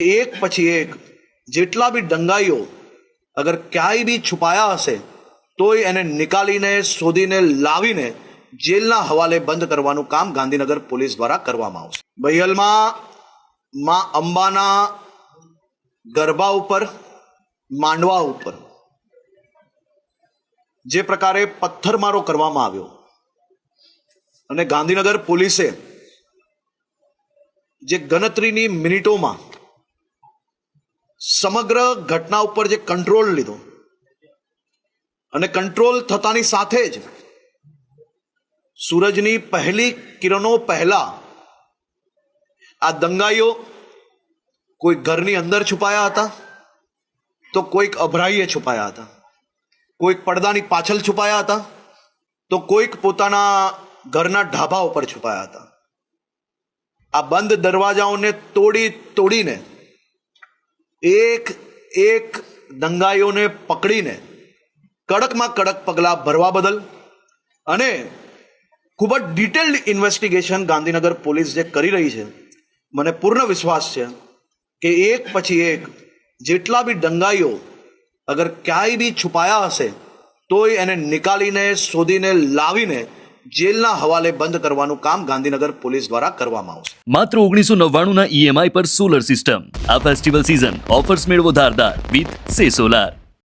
एक પછી એક જેટલા બી દંગાઈઓ અગર ક્યાંય બી છુપાયા હશે તોય એને નિકાલીને શોધીને લાવીને જેલના હવાલે બંધ કરવાનું કામ ગાંધીનગર પોલીસ દ્વારા કરવામાં આવશે. બહિયલમાં માં અંબાના ગરબા ઉપર માંડવા ઉપર જે પ્રકારે પથ્થરમારો કરવામાં આવ્યો અને ગાંધીનગર પોલીસે જે ગણતરીની મિનિટોમાં સમગ્ર ઘટના ઉપર જે કંટ્રોલ લીધો અને કંટ્રોલ થતાની સાથે જ સૂરજની પહેલી કિરણો પહેલા આ દંગાઈઓ કોઈ ઘરની અંદર છુપાયા હતા, તો કોઈક અભરાઈએ છુપાયા હતા, કોઈક પડદાની પાછળ છુપાયા હતા, તો કોઈક પોતાના ઘરના ઢાબા ઉપર છુપાયા હતા. આ બંધ દરવાજાઓને તોડીને એક એક દંગાઈઓને પકડીને કડકમાં કડક પગલાં ભરવા બદલ અને ખૂબ જ ડિટેલ્ડ ઇન્વેસ્ટિગેશન ગાંધીનગર પોલીસ જે કરી રહી છે, મને પૂર્ણ વિશ્વાસ છે કે એક પછી એક જેટલા બી દંગાઈઓ અગર ક્યાંય બી છુપાયા હશે તોય એને નિકાલીને શોધીને લાવીને જેલના હવાલે બંધ કરવાનું કામ ગાંધીનગર પોલીસ દ્વારા કરવામાં આવશે. માત્ર 1999 ના EMI પર સોલર સિસ્ટમ. આ ફેસ્ટિવલ સીઝન ઓફર્સ મેળવો ધારદાર વિથ સે સોલાર.